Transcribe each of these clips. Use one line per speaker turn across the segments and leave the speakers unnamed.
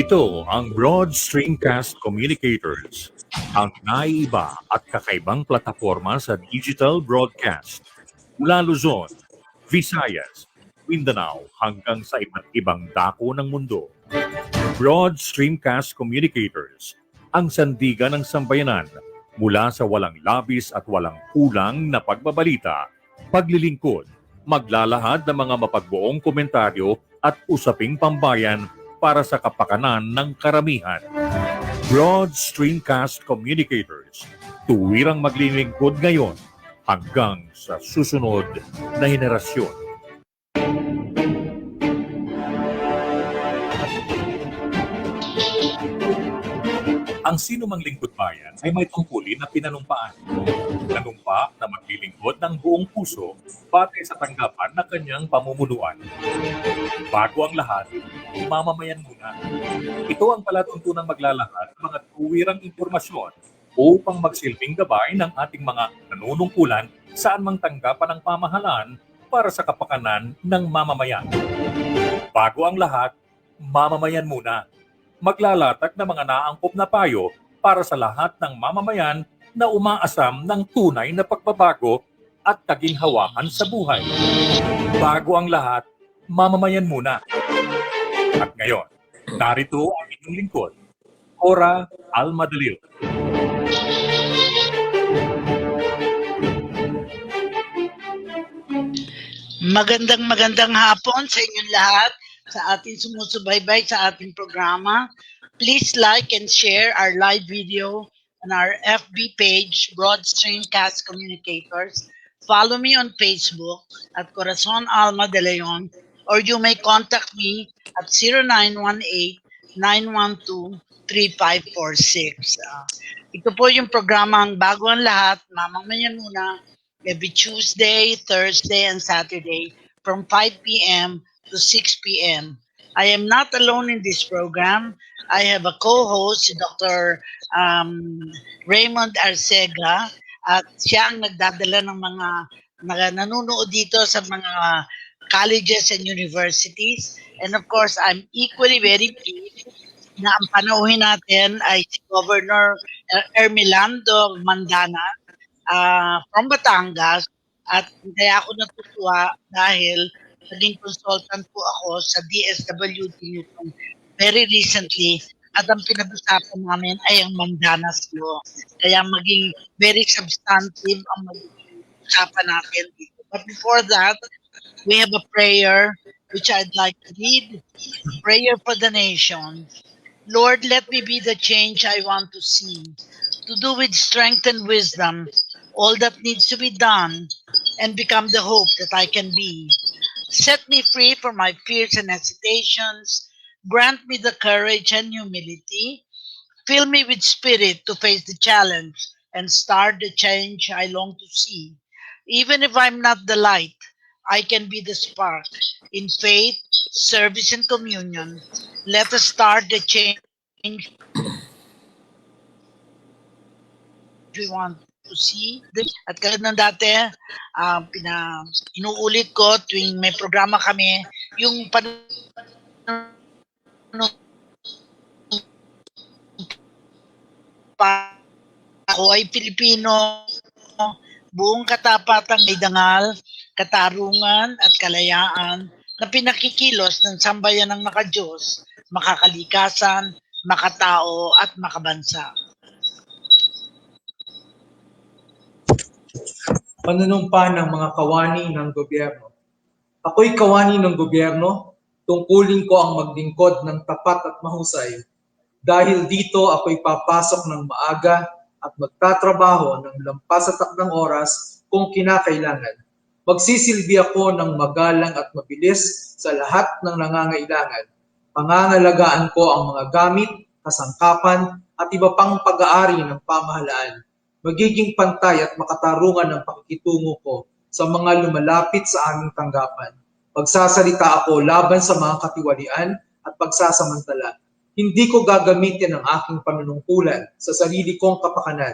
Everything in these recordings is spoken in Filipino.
Ito ang Broad Streamcast Communicators, ang naiiba at kakaibang plataforma sa digital broadcast. Mula Luzon, Visayas, Mindanao hanggang sa iba't ibang dako ng mundo. Broad Streamcast Communicators, ang sandigan ng sambayanan mula sa walang labis at walang kulang na pagbabalita, paglilingkod, maglalahad ng mga mapagbuong komentaryo at usaping pambayan para sa kapakanan ng karamihan. Broad Streamcast Communicators, tuwirang maglilingkod ngayon hanggang sa susunod na henerasyon. Ang sino mang lingkod bayan ay may tungkulin na pinanumpaan. Nanumpa na maglilingkod ng buong puso batay sa tanggapan na kanyang pamumunuan. Bago ang lahat, mamamayan muna. Ito ang palatuntunang maglalahad ng mga tuwirang impormasyon upang magsilbing gabay ng ating mga nanunungkulan saan mang tanggapan ng pamahalaan para sa kapakanan ng mamamayan. Bago ang lahat, mamamayan muna. Maglalatag ng mga naangkop na payo para sa lahat ng mamamayan na umaasam ng tunay na pagbabago at kaginhawahan sa buhay. Bago ang lahat, mamamayan muna. At ngayon, narito ang inyong lingkod, Cora Almadalil.
Magandang hapon sa inyong lahat, sa ating sumusubaybay sa ating programa. Please like and share our live video on our FB page, Broad Streamcast Communicators. Follow me on Facebook at Corazon Alma de Leon, or you may contact me at 0918-912-3546. Ito po yung programang Bago ang Lahat, mamamayan muna, every Tuesday, Thursday, and Saturday from 5 p.m. to 6 p.m. I am not alone in this program. I have a co-host, si Dr. Raymond Arcega, at siya ang nagdadala ng mga nanonood dito sa mga colleges and universities. And of course, I'm equally very pleased na ang panauhin natin ay si Governor Ermelando Mandana from Batangas. At kaya ako natutuwa dahil naging consultant po ako sa DSWD Newton very recently, at ang pinag-usapan namin ay ang Mandanas Law. Kaya maging very substantive ang magiging usapan natin dito. But before that, we have a prayer which I'd like to read. Prayer for the nation. Lord, let me be the change I want to see, to do with strength and wisdom all that needs to be done, and become the hope that I can be. Set me free from my fears and hesitations. Grant me the courage and humility. Fill me with spirit to face the challenge and start the change I long to see. Even if I'm not the light, I can be the spark. In faith, service, and communion, let us start the change we want to see. At kahit ng dati, inuulit ko tuwing may programa kami, yung ako ay Pilipino, buong katapatang may dangal, katarungan at kalayaan na pinakikilos ng sambayan ng makadiyos, makakalikasan, makatao at makabansa.
Panunumpa ng mga kawani ng gobyerno. Ako'y kawani ng gobyerno, tungkulin ko ang maglingkod ng tapat at mahusay. Dahil dito ako'y papasok ng maaga at magtatrabaho ng lampas sa takdang oras kung kinakailangan. Magsisilbi ako ng magalang at mabilis sa lahat ng nangangailangan. Pangangalagaan ko ang mga gamit, kasangkapan at iba pang pag-aari ng pamahalaan. Magiging pantay at makatarungan ang pakikitungo ko sa mga lumalapit sa aming tanggapan. Pagsasalita ako laban sa mga katiwalian at pagsasamantala. Hindi ko gagamitin ang aking panunungkulan sa sarili kong kapakanan.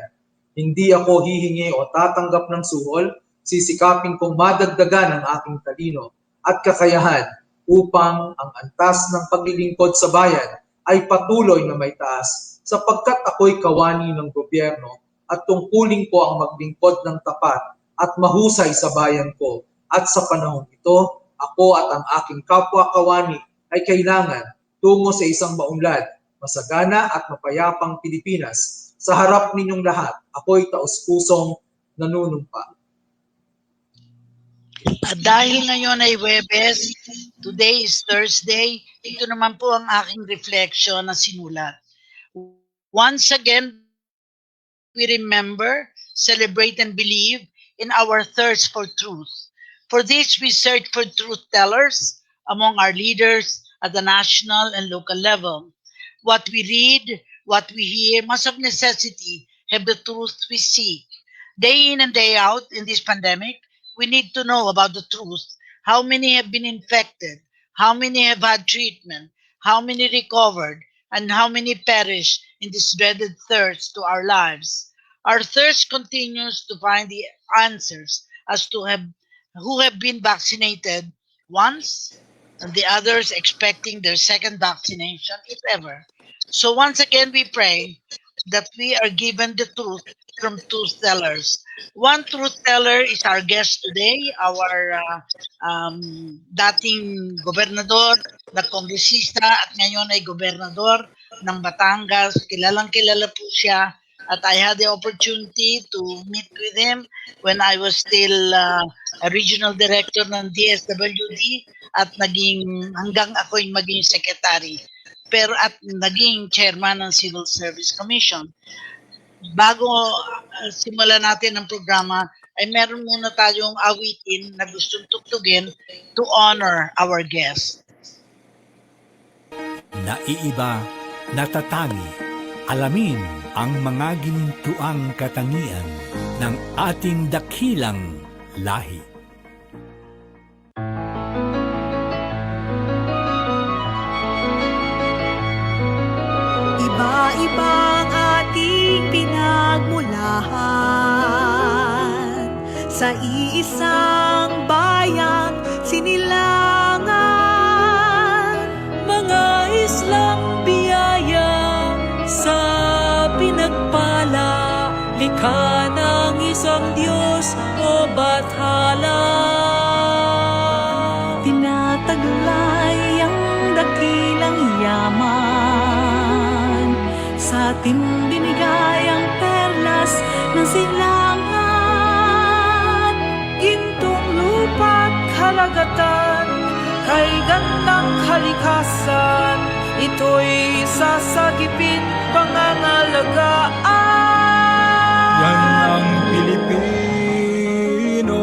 Hindi ako hihingi o tatanggap ng suhol, sisikapin kong madagdagan ang aking talino at kakayahan upang ang antas ng paglilingkod sa bayan ay patuloy na may taas sapagkat ako'y kawani ng gobyerno at tungkulin ko ang maglingkod ng tapat at mahusay sa bayan ko. At sa panahon ito, ako at ang aking kapwa kawani ay kailangan tungo sa isang maunlad, masagana at mapayapang Pilipinas. Sa harap ninyong lahat, ako'y taus-pusong nanunumpa.
At dahil ngayon ay Huwebes, today is Thursday, ito naman po ang aking reflection na sinulat. Once again, we remember, celebrate, and believe in our thirst for truth. For this, we search for truth tellers among our leaders at the national and local level. What we read, what we hear must of necessity have the truth we seek. Day in and day out in this pandemic, we need to know about the truth. How many have been infected? How many have had treatment? How many recovered? And how many perish in this dreaded thirst to our lives? Our thirst continues to find the answers as to who have been vaccinated once, and the others expecting their second vaccination, if ever. So once again, we pray that we are given the truth from truth tellers. One truth teller is our guest today, our dating gobernador, na kongresista at ngayon ay gobernador ng Batangas. Kilalang-kilala po siya at I had the opportunity to meet with him when I was still a regional director ng DSWD at hanggang ako'y maging secretary. Pero at naging chairman ng Civil Service Commission. Bago simulan natin ang programa, ay meron muna tayong awitin na gustong tugtugin to honor our guest.
Naiiba, natatangi, alamin ang mga ginintuang katangian ng ating dakilang lahi.
Iba-ibang ating pinagmulahan, sa iisang bayan sinilangan. Mga islang biyaya sa pinagpala, likha ng isang Diyos o bathala. Tinataglay ang dakilang yaman, sa ating binigay ang perlas ng silangan. Gintong lupa't karagatan, kay gandang kalikasan, ito'y sasagipin pangangalagaan.
Yan ang Pilipino,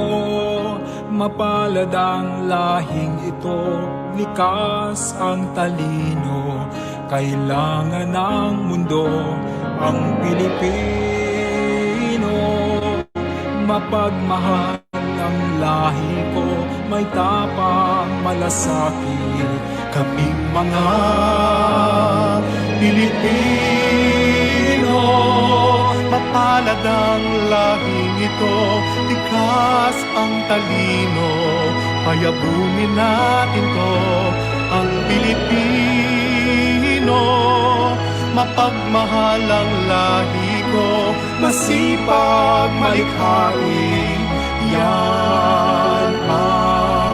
mapalad ang lahing ito, likas ang talino, kailangan ng mundo ang Pilipino. Mapagmahal ang lahi ko, may tapang malasakit, kaming mga Pilipino. Mapalad ang lahing ito, likas ang talino, payabunin natin to, ang Pilipino. Mapagmahal ang lahi ko, masipag malikhain, yan ang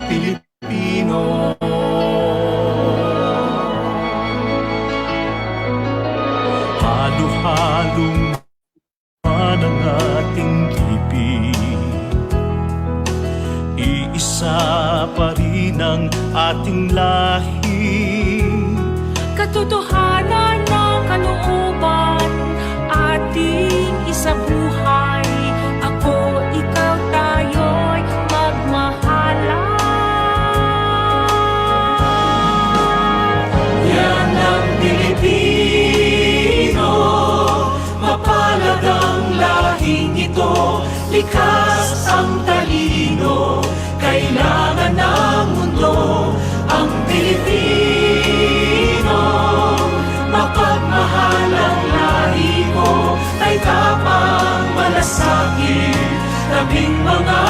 Pilipino. Halo-halong man ang ating ibig, iisa pa rin ang ating lahi.
Katotohanan ng kalooban, ating isabuhay. Ako, ikaw, tayo'y magmahalan.
Yan ang Pilipino, mapalad ang lahing ito, likas ang talino, kailangan ng mundo ang Pilipino. Mapagmahal ang lahi ko, may tapang malasakit, labing mga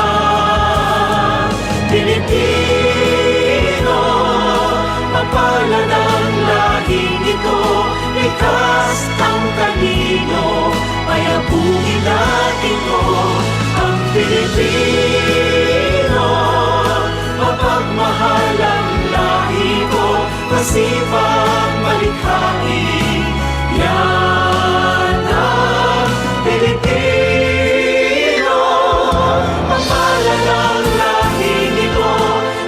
Mapalad ang lahing ito, likas ang talino, payapugin natin ko ang Pilipino. Mapagmahal ang lahi ko, masipag malikhain, yan ang Pilipino. Mapalad ang lahing ito,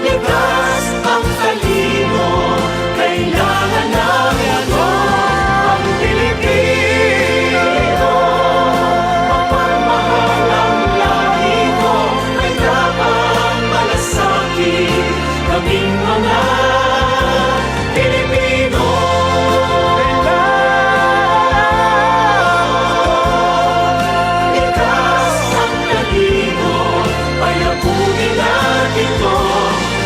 likas ang talino, kailangan namin ito, ang Pilipino. Mapagmahal ang lahi ko, ay dapat malasakit, kaming mga Pilipino. Likas ang talino, payapugin natin to,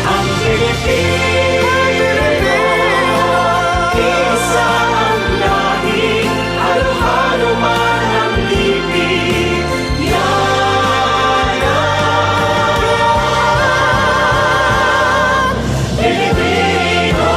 ang Pilipino. Isa ang lahi, halo-halo man ang ibig, yan ang Pilipino.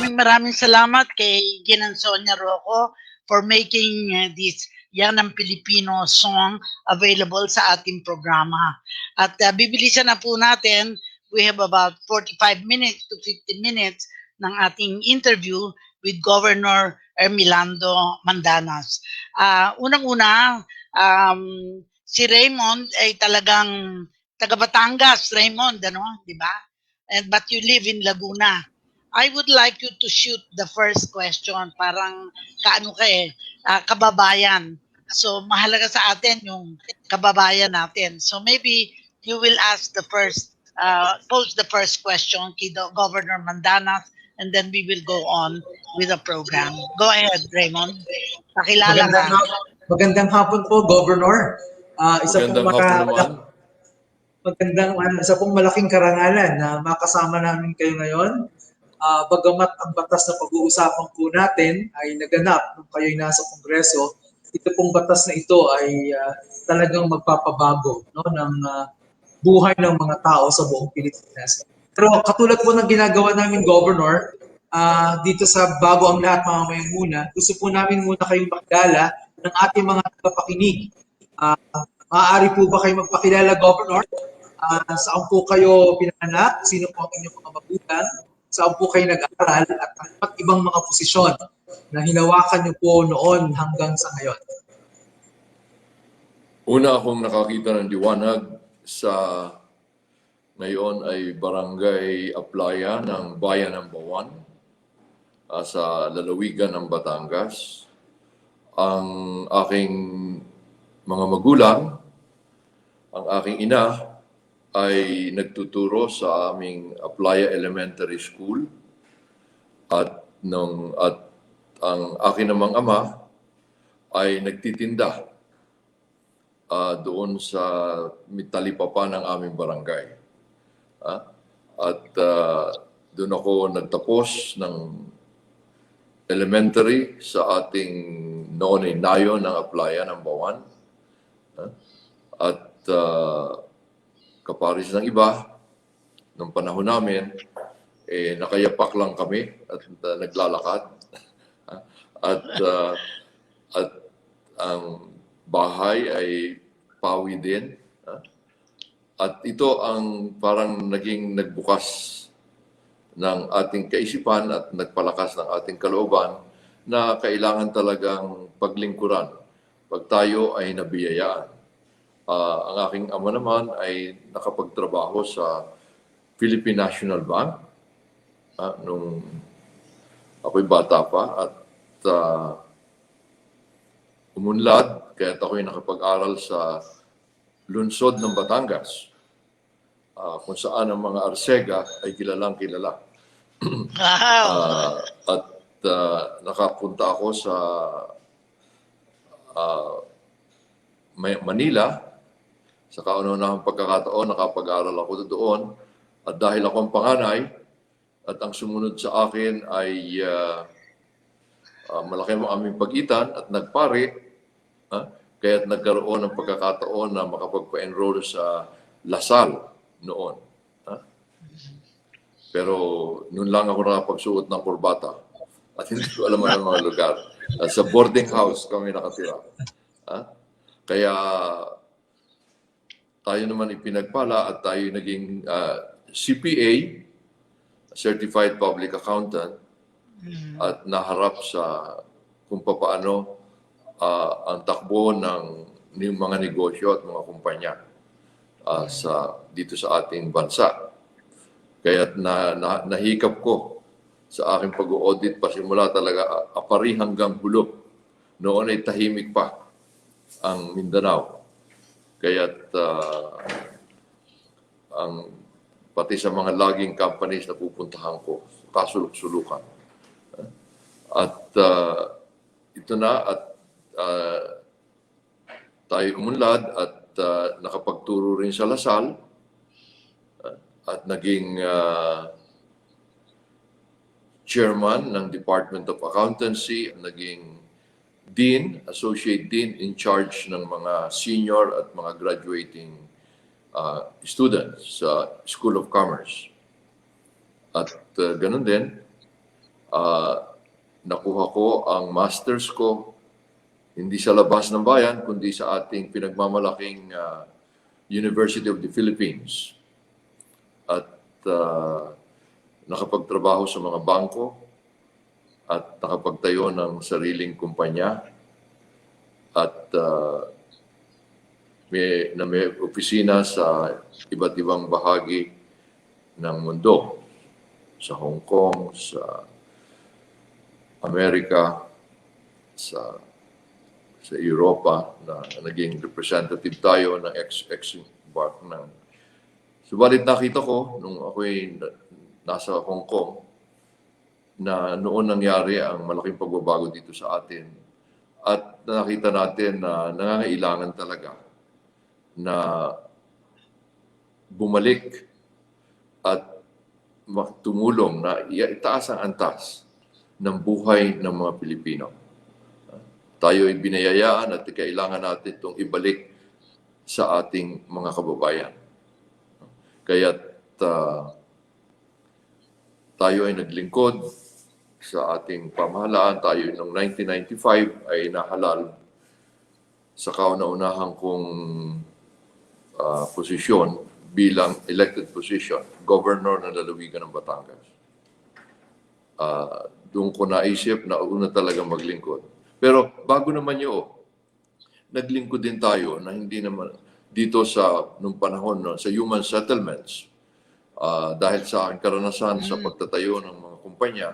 Maraming salamat kay Ginang Sonia Rocco for making this Yan ang Pilipino song available sa ating programa. At bibilisan na po natin, we have about 45 minutes to 50 minutes ng ating interview with Governor Ermilando Mandanas. Unang-una, si Raymond ay talagang taga Batangas, Raymond, ano, di ba? But you live in Laguna. I would like you to shoot the first question, parang kaano ka kababayan. So mahalaga sa atin yung kababayan natin. So maybe you will ask the first, pose the first question kay Governor Mandanas, and then we will go on with the program. Go ahead, Raymond. Pakilala ka.
Magandang hapon po, Governor. Isa pong malaking karangalan na makasama namin kayo ngayon. Bagamat ang batas na pag-uusapan po natin ay naganap nung kayo'y nasa Kongreso, ito pong batas na ito ay talagang magpapabago, no, ng buhay ng mga tao sa buong Pilipinas. Pero katulad po ng ginagawa namin, Governor, dito sa Bago ang Lahat Mamamayang Muna, gusto po namin muna kayong makilala ng ating mga tagapakinig. Maaari po ba kayo magpakilala, Governor? Saan po kayo pinanganak? Sino po ang inyong mga magulang? Saan po kayo nag-aaral? At ang ibang mga posisyon na hinawakan niyo po noon hanggang sa ngayon?
Una akong nakakita ng liwanag sa ngayon ay Barangay Aplaya ng Bayan ng Bawan sa lalawigan ng Batangas. Ang aking mga magulang, ang aking ina, ay nagtuturo sa aming Aplaya Elementary School at ang aking namang ama ay nagtitinda doon sa talipapa ng aming barangay. At doon ako nagtapos ng elementary sa ating noon ay nayo ng Aplaya ng Bawan. At kaparis ng iba, nung panahon namin, nakayapak lang kami at naglalakad. At ang bahay ay pawi din. At ito ang parang naging nagbukas ng ating kaisipan at nagpalakas ng ating kalooban na kailangan talagang paglingkuran pag tayo ay nabiyayaan. Ang aking ama naman ay nakapagtrabaho sa Philippine National Bank nung ako'y bata pa at umunlad kaya ako'y nakapag-aral sa lungsod ng Batangas kung saan ang mga Arsega ay kilalang kilala.
Wow.
At nakapunta ako sa Manila. Sa kauna-unahang pagkakataon, nakapag-aral ako doon. At dahil ako ang panganay, at ang sumunod sa akin ay malaki ang aming pagitan at nagpare, kaya't nagkaroon ng pagkakataon na makapagpa-enroll sa Lasal noon. Pero noon lang ako nakapagsuot ng kurbata at hindi ko alam ang mga lugar. Sa boarding house kami nakatira. Kaya tayo naman ipinagpala at tayo naging CPA, Certified Public Accountant, at naharap sa kung paano ang takbo ng mga negosyo at mga kumpanya dito sa ating bansa. Kaya nahikap ko sa aking pag-audit pasimula talaga apari hanggang hulo. Noon ay tahimik pa ang Mindanao. Kaya't pati sa mga logging companies na pupuntahan ko, kasulok-sulukan. At ito na at tayo umunlad at nakapagturo rin sa Lasal at naging chairman ng Department of Accountancy, naging dean, associate dean in charge ng mga senior at mga graduating students sa School of Commerce. At ganun din, nakuha ko ang master's ko hindi sa labas ng bayan, kundi sa ating pinagmamalaking University of the Philippines. At nakapagtrabaho sa mga bangko at nakapagtayo ng sariling kumpanya at may opisina sa iba't ibang bahagi ng mundo. Sa Hong Kong, sa Amerika, sa Europa, na naging representative tayo ng ex-embark ng. Subalit nakita ko nung ako'y nasa Hong Kong na noon nangyari ang malaking pagbabago dito sa atin at nakita natin na nangangailangan talaga na bumalik at tumulong na itaas ang antas ng buhay ng mga Pilipino. Tayo ay binayayaan at kailangan natin itong ibalik sa ating mga kababayan. Kaya tayo ay naglingkod sa ating pamahalaan. Tayo noong 1995 ay nahalal sa kauna-unahang kong posisyon bilang elected position, Governor ng Lalawigan ng Batangas. Doon ko naisip na una talaga maglingkod. Pero bago naman yun, naglingkod din tayo na hindi naman dito nung panahon sa human settlements dahil sa aking karanasan sa pagtatayo ng mga kumpanya,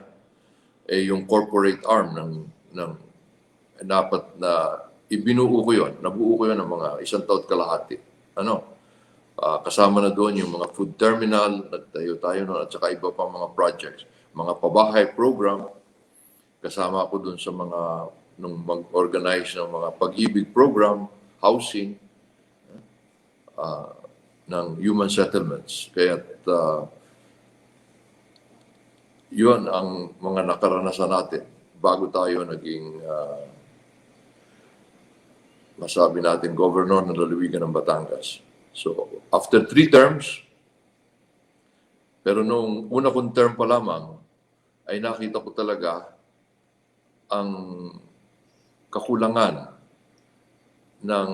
yung corporate arm ng dapat na ibinuo ko yun, nabuo ko yun ng mga 1 taon kalahati. Kasama na doon yung mga food terminal, nagtayo tayo noon at saka iba pang mga projects, mga pabahay program, kasama ako doon sa mga nung mag-organize ng mga pag-ibig program, housing, ng human settlements. Kaya yun ang mga nakaranasan natin bago tayo naging masabi natin governor ng Lalawigan ng Batangas. So, after 3 terms, pero nung una kong term pa lamang, ay nakita ko talaga ang kakulangan ng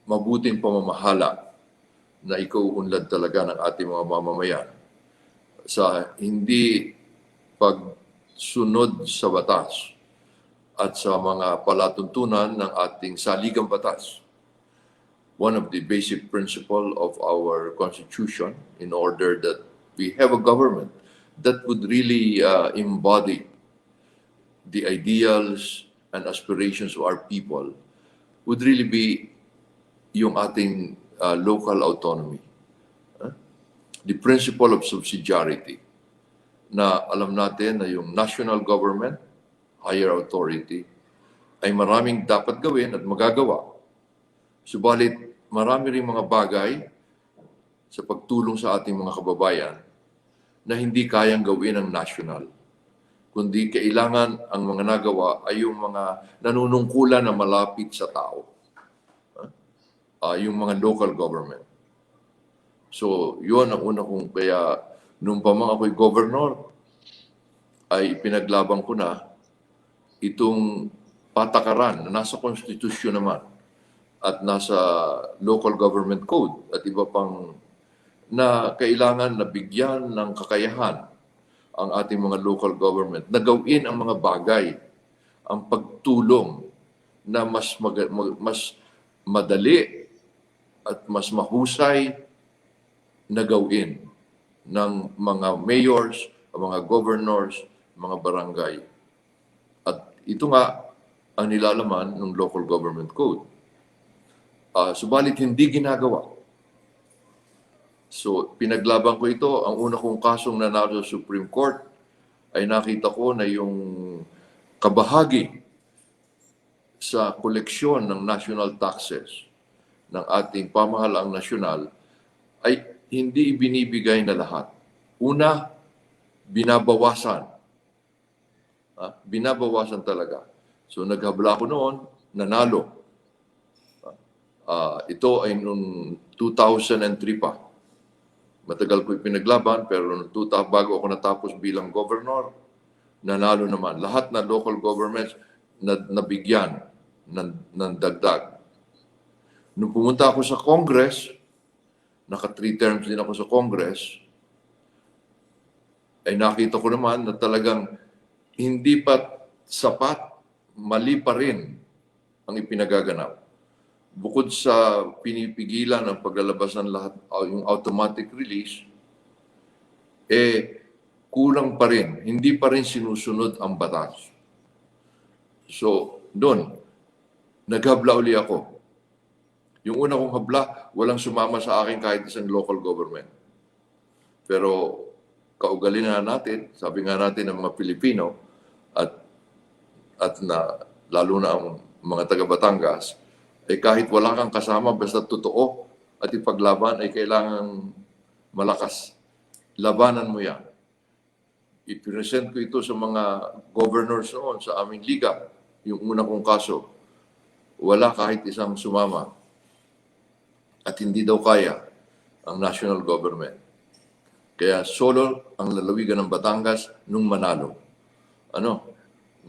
mabuting pamamahala na ikaunlad talaga ng ating mga mamamayan sa hindi pagsunod sa batas at sa mga palatuntunan ng ating saligang batas. One of the basic principle of our Constitution in order that we have a government that would really embody the ideals and aspirations of our people would really be yung ating local autonomy. The principle of subsidiarity na alam natin na yung national government, higher authority, ay maraming dapat gawin at magagawa. Subalit, marami rin mga bagay sa pagtulong sa ating mga kababayan na hindi kayang gawin ng national. kundi kailangan ang mga nagawa ay yung mga nanunungkulan na malapit sa tao. Yung mga local government. So, yun ang una kong, kaya nung pa mga ako'y governor, ay pinaglaban ko na itong patakaran na nasa konstitusyon naman at nasa local government code at iba pang na kailangan na bigyan ng kakayahan ang ating mga local government na gawin ang mga bagay, ang pagtulong na mas madali at mas mahusay na gawin ng mga mayors, mga governors, mga barangay. At ito nga ang nilalaman ng local government code. Subalit hindi ginagawa. So, pinaglaban ko ito. Ang una kong kasong nanalo sa Supreme Court ay nakita ko na yung kabahagi sa koleksyon ng national taxes ng ating pamahalaang nasyonal ay hindi ibinibigay na lahat. Una, binabawasan. Binabawasan talaga. So, naghabla ko noon, nanalo. Ito ay noong 2003 pa. Matagal ko ipinaglaban, pero noong bago ako natapos bilang governor, nanalo naman. Lahat na local governments nabigyan ng dagdag. Nung pumunta ako sa Congress, naka 3 terms din ako sa Congress, ay nakita ko naman na talagang hindi pa sapat, mali pa rin ang ipinagaganap. Bukod sa pinipigilan ng paglalabas ng lahat, yung automatic release, kulang pa rin. Hindi pa rin sinusunod ang batas. So, doon, naghabla uli ako. Yung una kong habla, walang sumama sa akin kahit isang local government. Pero, kaugalingan natin, sabi nga natin ng mga Pilipino, at lalo na ang mga taga-Batangas, kahit wala kang kasama, basta totoo at ipaglaban, ay kailangan malakas. Labanan mo yan. I-present ko ito sa mga governors noon sa aming liga, yung una kong kaso. Wala kahit isang sumama. At hindi daw kaya ang national government. Kaya solo ang lalawigan ng Batangas nung manalo.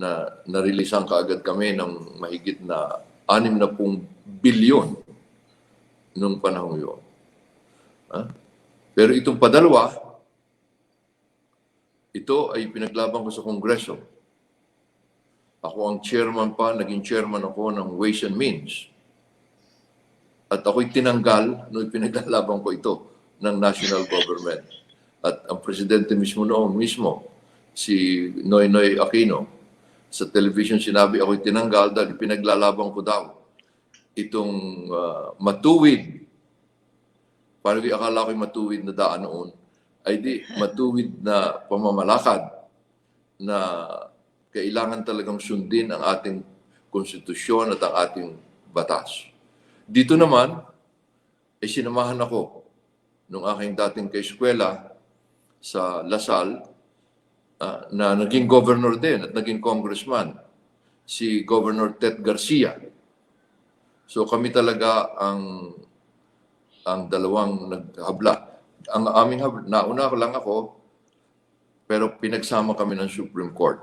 Na-releasean kaagad kami ng mahigit na 60 bilyon nung panahon yun. Pero itong padalwa, ito ay pinaglaban ko sa Kongreso. Ako ang chairman pa, naging chairman ako ng Ways and Means. At ako'y tinanggal nung pinaglalaban ko ito ng national government. At ang presidente mismo noon, si Noynoy Aquino, sa television sinabi ako'y tinanggal dahil pinaglalaban ko daw itong matuwid. Parang akala ko'y matuwid na daan noon, ay di matuwid na pamamalakad na kailangan talagang sundin ang ating konstitusyon at ang ating batas. Dito naman, ay sinamahan ako nung aking dating kaeskwela sa Lasal, na naging governor din at naging congressman, si Governor Ted Garcia. So kami talaga ang dalawang naghabla. Ang aming habla, nauna lang ako, pero pinagsama kami ng Supreme Court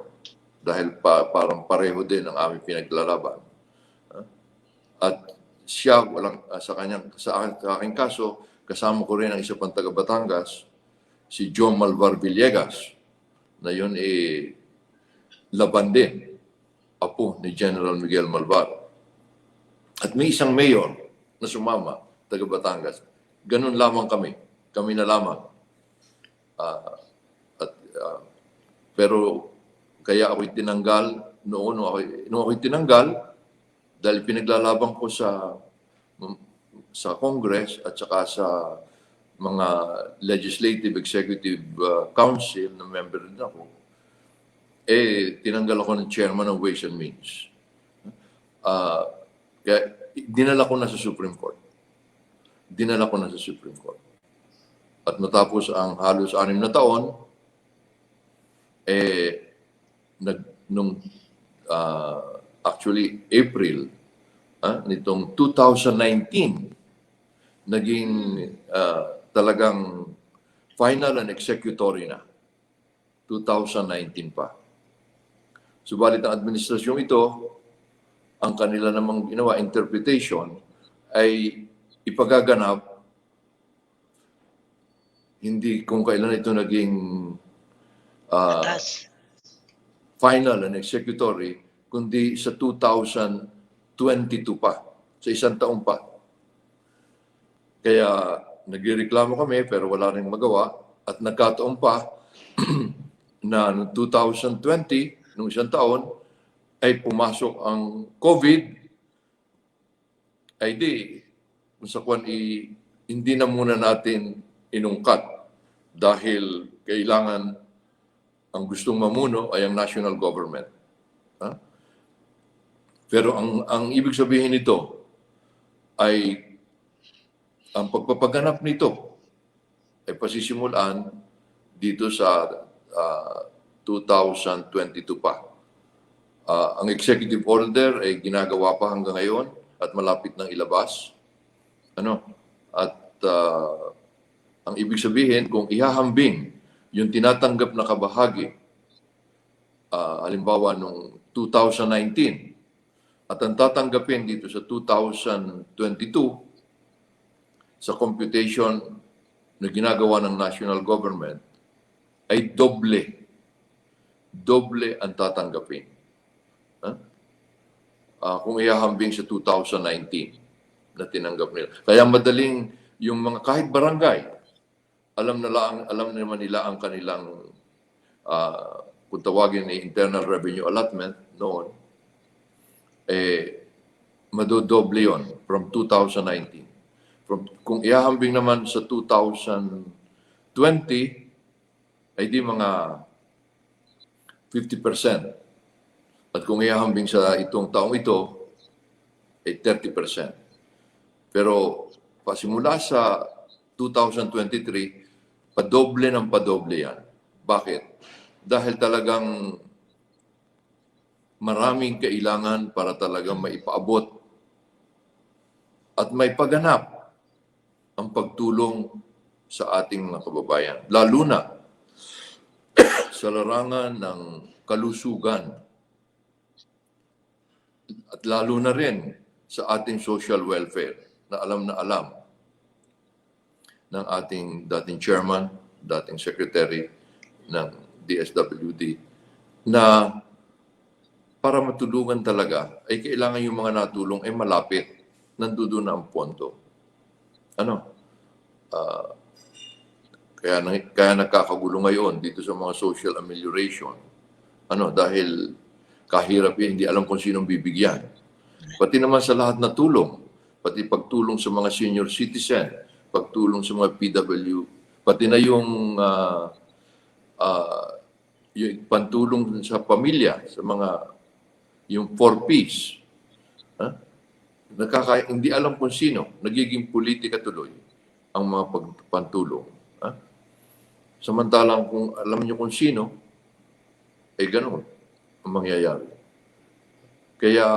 dahil parang pareho din ang aming pinaglalaban. At siya, sa aking kaso, kasama ko rin ang isa pang taga Batangas, si John Malvar Villegas, na yun laban din, apo ni General Miguel Malvar. At may isang mayor na sumama, taga Batangas. Ganun lamang kami. Kami na lamang. Pero kaya ako'y tinanggal nung ako'y tinanggal dahil pinaglalaban ko sa Congress at saka sa mga legislative, executive council na member din ako, tinanggal ako ng chairman ng Ways and Means. Kaya dinala ko na sa Supreme Court. At matapos ang halos 6 na taon, nung actually April nitong 2019 naging talagang final and executory na. 2019 pa. Subalit ang administrasyong ito, ang kanila namang ginawa interpretation ay ipagaganap hindi kung kailan ito naging
Batas.
final and executory, kundi sa 2022 pa, sa isang taon pa. Kaya nagreklamo kami pero wala rin magawa at nagkataon pa na noong 2020, noong isang taon, ay pumasok ang COVID, ay di, kung sa kwan, hindi na muna natin inungkat dahil kailangan ang gustong mamuno ay ang national government. Pero ang ibig sabihin nito ay ang pagpapaganap nito ay pasisimulan dito sa 2022 pa. Ang executive order ay ginagawa pa hanggang ngayon at malapit nang ilabas. At ang ibig sabihin, kung ihahambing yung tinatanggap na kabahagi, halimbawa nung 2019, at ang tatanggapin dito sa 2022, sa computation na ginagawa ng national government, ay doble ang tatanggapin. Kung ihahambing sa 2019 na tinanggap nila. Kaya madaling yung mga kahit barangay, alam naman nila ang kanilang kung tawagin ay internal revenue allotment noon, madodoble yon from 2019. Kung ihahambing naman sa 2020, ay di mga 50%. At kung ihahambing sa itong taong ito, ay 30%. Pero pasimula sa 2023, padoble ng padoble yan. Bakit? Dahil talagang maraming kailangan para talagang maipaabot at may pagganap ang pagtulong sa ating mga kababayan. Lalo na sa larangan ng kalusugan at lalo na rin sa ating social welfare na alam ng ating dating chairman, dating secretary ng DSWD na para matulungan talaga ay kailangan yung mga natulong ay malapit. Nandoon na ang pondo. Kaya nagkakagulo ngayon dito sa mga social amelioration. Dahil kahirap hindi alam kung sinong bibigyan. Pati naman sa lahat na tulong, pati pagtulong sa mga senior citizen, pagtulong sa mga PW, pati na yung pantulong sa pamilya, sa mga yung 4Ps. Hindi alam kung sino, nagiging politika tuloy ang mga pagpantulong. Samantalang kung alam niyo kung sino, ay ganoon ang mangyayari. Kaya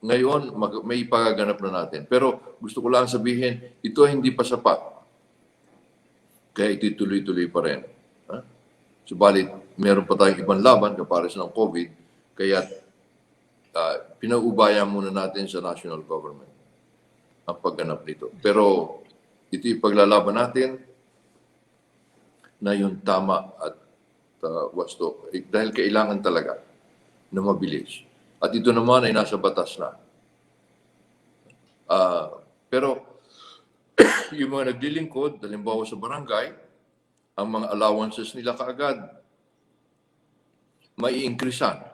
ngayon, may ipagaganap na natin. Pero gusto ko lang sabihin, ito ay hindi pa sapat. Kaya itutuloy-tuloy pa rin. Subalit, meron pa tayong ibang laban kapares ng COVID. Kaya pinaubayan muna natin sa national government ang pagganap nito. Pero ito yung paglalaban natin na yung tama at wasto. Dahil kailangan talaga na mabilis. At ito naman ay nasa batas na. Pero yung mga naglilingkod, halimbawa sa barangay, ang mga allowances nila kaagad mai-increasean.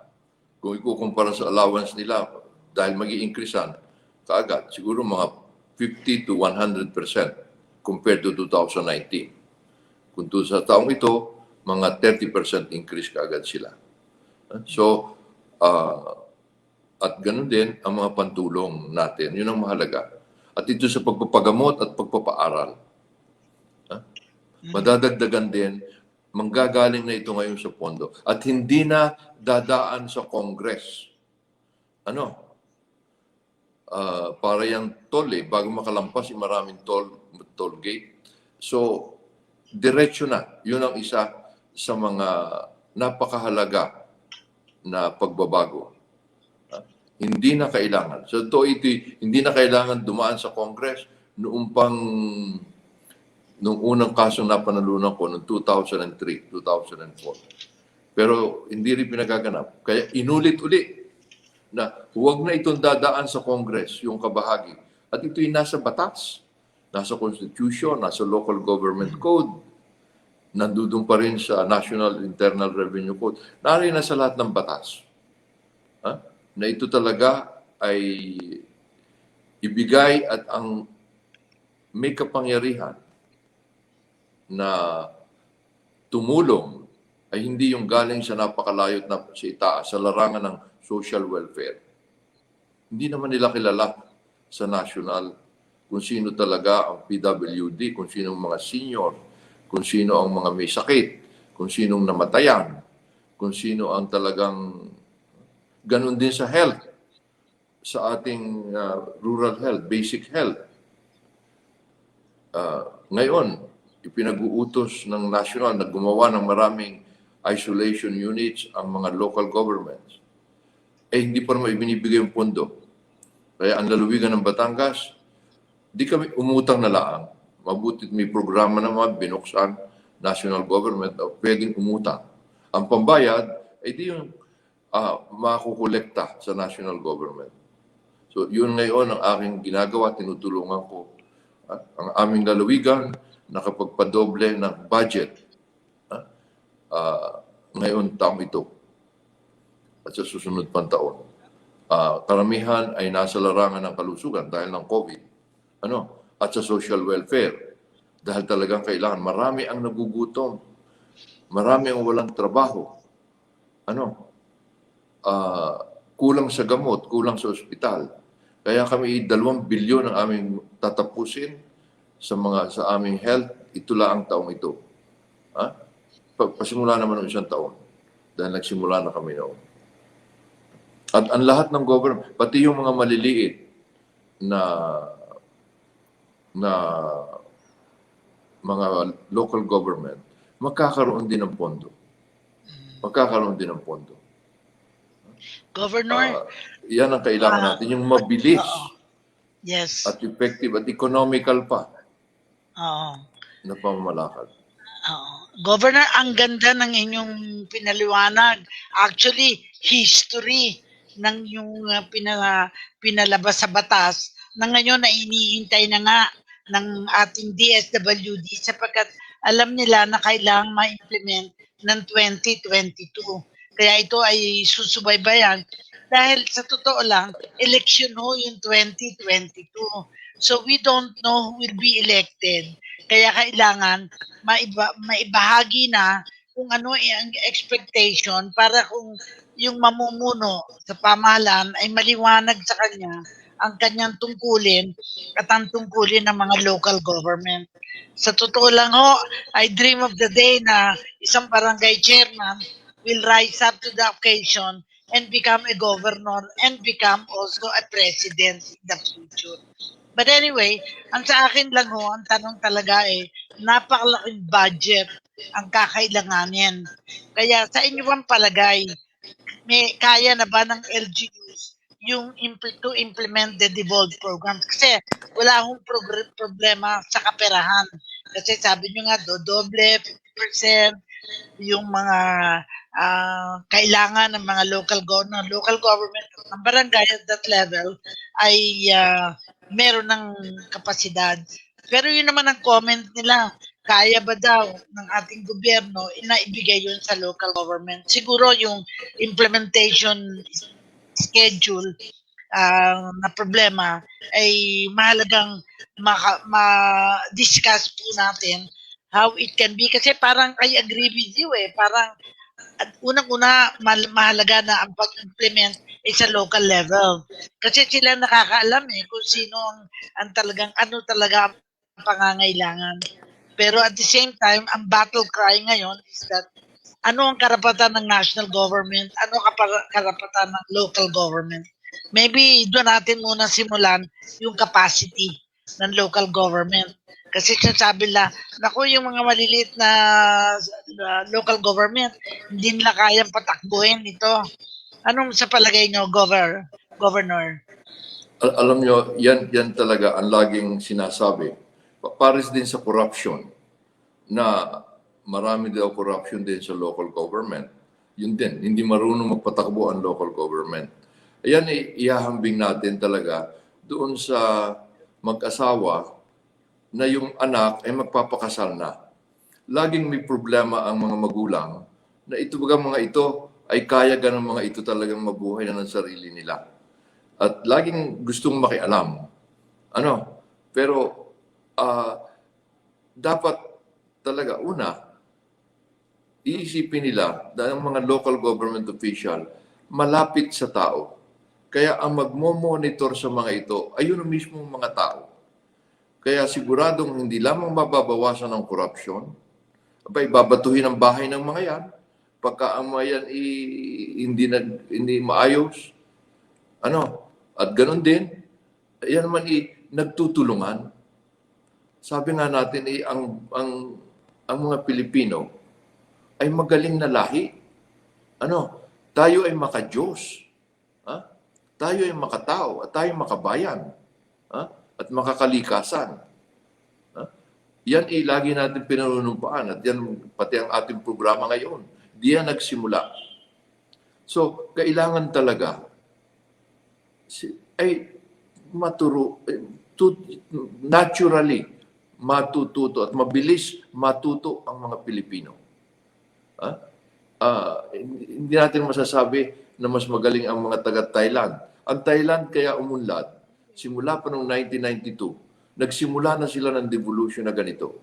Kung ikukumpara sa allowance nila, dahil mag-i-increasean kaagad, siguro mga 50 to 100% compared to 2019. Kung sa taong ito, mga 30% increase kaagad sila. So, at ganun din ang mga pantulong natin. Yun ang mahalaga. At ito sa pagpapagamot at pagpapaaral. Madadagdagan din manggagaling na ito ngayon sa pondo at hindi na dadaan sa Congress. Ano? Para yung toll bago makalampas, maraming toll gate. So, diretso na. Yun ang isa sa mga napakahalaga na pagbabago. Hindi na kailangan. So, ito, hindi na kailangan dumaan sa Congress noong unang kasong napanalunan ko noong 2003, 2004. Pero hindi rin pinagaganap. Kaya inulit-uli na huwag na itong dadaan sa Congress, yung kabahagi. At ito'y nasa batas, nasa Constitution, nasa Local Government Code, nandudun pa rin sa National Internal Revenue Code, narin na sa lahat ng batas. Na ito talaga ay ibigay at ang may kapangyarihan na tumulong ay hindi yung galing sa napakalayot na sa itaas, sa larangan ng social welfare. Hindi naman nila kilala sa national kung sino talaga ang PWD, kung sino ang mga senior, kung sino ang mga may sakit, kung sinong namatayan, kung sino ang talagang ganun din sa health, sa ating rural health, basic health. Ngayon, ipinag-uutos ng national na gumawa ng maraming isolation units ang mga local governments. Hindi pa naman ibinibigay yung pondo. Kaya ang lalawigan ng Batangas, di kami umutang na lang. Mabutit may programa naman, binuksan, national government, pwedeng umutang. Ang pambayad, di yung makukolekta sa national government. So, yun ngayon ang aking ginagawa, tinutulungan ko. Ang aming lalawigan, nakapagpadoble ng budget. Ngayon, taong ito. At sa susunod pang taon. Karamihan ay nasa larangan ng kalusugan dahil ng COVID. At sa social welfare. Dahil talagang kailangan. Marami ang nagugutom. Marami ang walang trabaho. Kulang sa gamot, kulang sa ospital. Kaya kami 2 bilyon ang aming tatapusin sa aming health. Ito lang ang taong ito. Pasimula naman ng isang taon. Dahil nagsimula na kami noon. At ang lahat ng government, pati yung mga maliliit na mga local government, magkakaroon din ng pondo. Magkakaroon din ng pondo.
Governor,
yan ang kailangan natin, yung mabilis
yes.
at effective at economical pa na pamamalakad.
Governor, ang ganda ng inyong pinaliwanag. Actually, history ng yung pinalabas sa batas na ngayon na iniintay na nga ng ating DSWD sapagkat alam nila na kailangang ma-implement ng 2022. Kaya ito ay susubaybayan dahil sa totoo lang, election ho yung 2022. So we don't know who will be elected. Kaya kailangan maibahagi na kung ano ang expectation para kung yung mamumuno sa pamahalaan ay maliwanag sa kanya ang kanyang tungkulin at ang tungkulin ng mga local government. Sa totoo lang ho, I dream of the day na isang barangay chairman will rise up to the occasion and become a governor and become also a president in the future. But anyway, ang sa akin lang ho, ang tanong talaga napakalaking budget ang kakailanganin. Kaya sa inyo bang palagay, may kaya na ba ng LGUs yung to implement the devolved program? Kasi wala akong problema sa kaperahan. Kasi sabi nyo nga, doble, 50%, yung mga kailangan ng mga local government ng barangay at that level ay meron ng kapasidad. Pero yun naman ang comment nila, kaya ba daw ng ating gobyerno na ibigay yun sa local government? Siguro yung implementation schedule na problema ay mahalagang ma-discuss po natin how it can be. Kasi parang I agree with you parang unang-una mahalaga na ang pag-implement sa local level. Kasi sila nakakaalam kung sino ang talagang ano talaga ang pangangailangan. Pero at the same time, ang battle cry ngayon is that ano ang karapatan ng national government, ano karapatan ng local government. Maybe doon natin muna simulan yung capacity ng local government. Kasi sinasabi nila, naku, yung mga maliliit na local government, hindi nila kayang patakbuhin ito. Anong sa palagay nyo, Governor?
Alam nyo, yan talaga ang laging sinasabi. Pares din sa corruption, na marami daw corruption din sa local government. Yun din, hindi marunong magpatakbo ang local government. Ayan, ihahambing natin talaga doon sa mag-asawa na yung anak ay magpapakasal na. Laging may problema ang mga magulang na ito baga mga ito ay kaya ganang mga ito talagang mabuhay na ng sarili nila. At laging gustong makialam. Pero dapat talaga una, iisipin nila dahil ang mga local government official malapit sa tao. Kaya ang magmo-monitor sa mga ito ay yun ang mismong mga tao. Kaya siguradong hindi lamang mababawasan ng korupsyon, abay babatuhin ang bahay ng mga yan, pagka ang mga yan hindi maayos, at ganun din, yan naman nagtutulungan. Sabi nga natin, ang mga Pilipino ay magaling na lahi. Tayo ay maka-Diyos. Tayo ay makatao at tayo makabayan. At makakalikasan. Yan lagi natin pinanunumpaan at yan pati ang ating programa ngayon. Diyan nagsimula. So, kailangan talaga ay naturally matututo at mabilis matuto ang mga Pilipino. Hindi natin masasabi na mas magaling ang mga taga-Thailand. Ang Thailand kaya umunlad, simula pa noong 1992, nagsimula na sila ng devolution na ganito.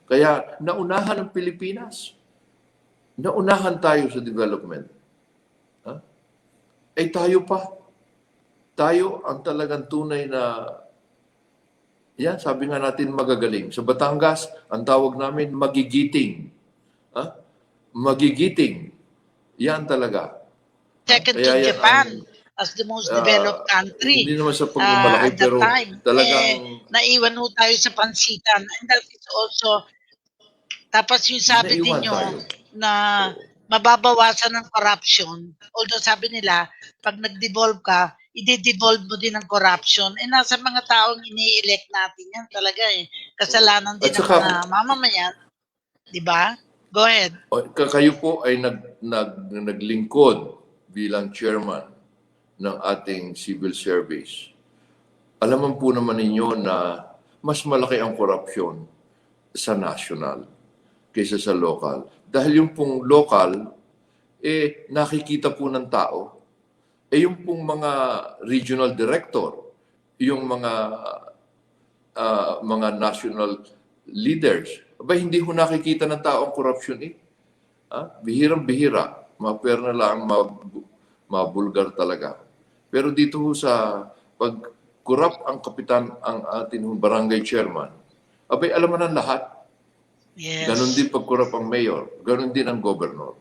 Kaya naunahan ang Pilipinas. Naunahan tayo sa development. Tayo pa. Tayo ang talagang tunay na, sabi nga natin magagaling. Sa Batangas, ang tawag namin magigiting. Magigiting. Yan talaga.
Second to Japan as the most developed country.
Hindi naman sa pagmamalaki,
at that
pero
time.
talagang
Naiwan ho tayo sa pansitan. And that is also, tapos yung sabi
naiwan
ninyo
tayo.
na mababawasan ng corruption, although sabi nila, pag nag-devolve ka, i-devolve mo din ang corruption. Nasa mga taong ini-elect natin yan talaga Kasalanan din
At
ng
saka,
mga mamamayan. Di ba? Go ahead.
Kayo po ay naglingkod bilang chairman ng ating civil service. Alaman po naman ninyo na mas malaki ang korupsyon sa national kaysa sa local. Dahil yung pong local, nakikita po ng tao. Yung pong mga regional director, yung mga national leaders, hindi ho nakikita ng tao ang korupsyon Bihirang-bihira. Maper na lang, mabulgar talaga. Pero dito ho sa pag-corrupt ang kapitan, ang ating barangay chairman, alam mo ng lahat.
Yes.
Ganon din pag-corrupt ang mayor. Ganon din ang governor.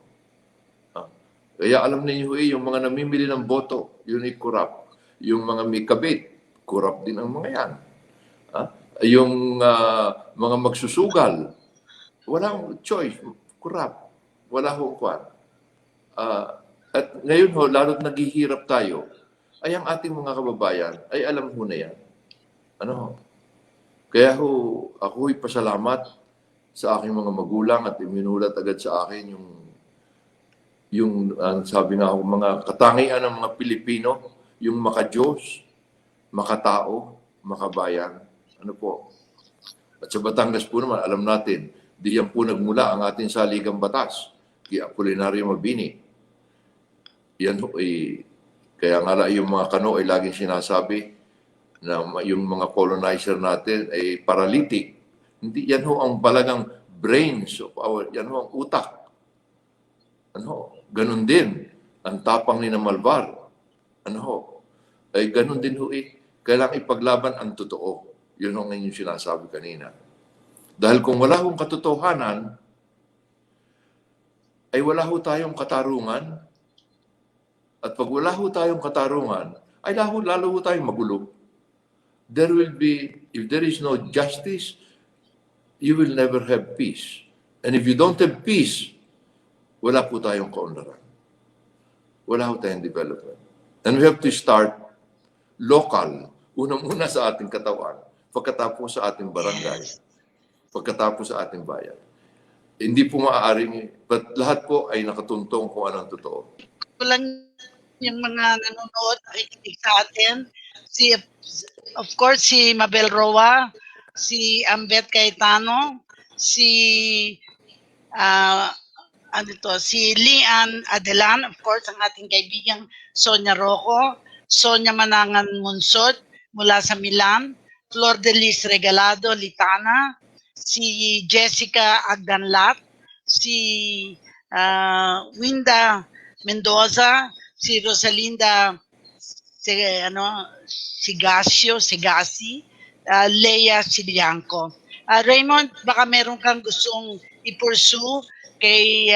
Kaya alam ninyo yung mga namimili ng boto, yun ay corrupt. Yung mga may kabit, corrupt din ang mga yan. Yung mga magsusugal, walang choice, corrupt. Wala hong kwan. At ngayon ho, lalo't naghihirap tayo, ay ang ating mga kababayan ay alam ho na yan. Kaya ho, ako'y pasalamat sa aking mga magulang at iminulat agad sa akin yung sabi nga ako, mga katangian ng mga Pilipino, yung maka-Diyos, makatao, makabayan. At sa Batangas po naman, alam natin, diyan po nagmula ang ating saligang batas, kay Apolinario Mabini. Yan ho, kaya nga yung mga Kano ay laging sinasabi na yung mga colonizer natin ay paralytic. Hindi, yan ho ang balagang brains of yan ho ang utak. Ganun din ang tapang ni na Malvar. Ay ganun din ho kailangang ipaglaban ang totoo. Yun ang inyong sinasabi kanina. Dahil kung wala hong katotohanan, ay wala ho tayong katarungan. At pag wala ho tayong katarungan, ay lalo ho tayong magulo. There will be, if there is no justice, you will never have peace. And if you don't have peace, wala po tayong kaunlaran. Wala ho tayong development. And we have to start local, unang-una sa ating katawan, pagkatapos sa ating barangay, pagkatapos sa ating bayan. Hindi po maaaring, but lahat po ay nakatuntong kung anong totoo.
Walang yung mga nanonood, nakikinig sa atin. Of course, si Mabel Roa, si Ambet Cayetano, si si Lian Adelan, of course, ang ating kaibigang Sonia Rocco, Sonia Manangan Munsod mula sa Milan, Flor de Lis Regalado Litana, si Jessica Agdanlat, si Winda Mendoza, si Rosalinda Sigasi, Leia Silianco. Raymond, baka meron kang gustong i-pursue kay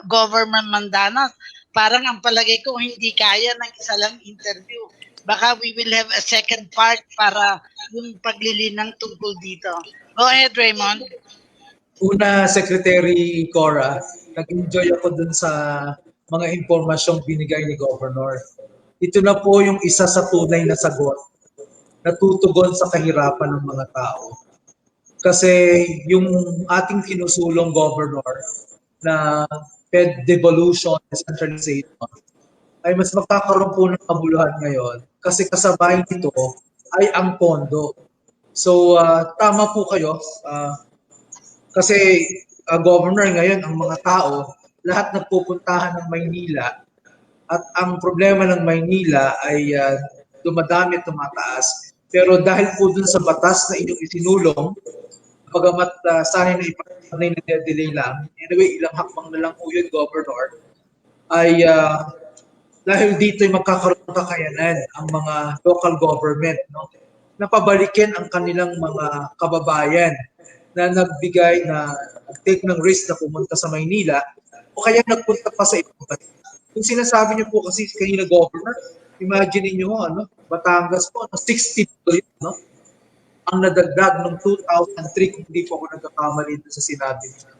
Government Mandanas. Parang ang palagay ko hindi kaya ng isa lang interview. Baka we will have a second part para yung paglilinang tungkol dito. Go ahead, Raymond.
Una, Secretary Cora, nag-enjoy ako dun sa mga impormasyong binigay ni Governor. Ito na po yung isa sa tunay na sagot na tutugon sa kahirapan ng mga tao. Kasi yung ating kinusulong Governor na Fed devolution, decentralization, ay mas magkakaroon po ng kabuluhan ngayon kasi kasabay nito ay ang pondo. So, tama po kayo. Kasi Governor ngayon, ang mga tao, lahat nagpupuntahan ng Maynila at ang problema ng Maynila ay dumadami at tumataas. Pero dahil po dun sa batas na inyong isinulong, pagamat sana na ipapanay na delay lang, anyway, ilang hakbang na lang po yun, Governor, ay dahil dito ay magkakaroon ng kakayanan ang mga local government, no? Na pabalikin ang kanilang mga kababayan na nagbigay na take ng risk na pumunta sa Maynila o kaya nagpunta pa sa ibang bansa. Yung sinasabi niyo po kasi kanina, Governor, imagine niyo Batangas po, 60 billion, no? Ang nadagdag noong 2003 kung hindi po ako nagkakamali sa sinabi niyo.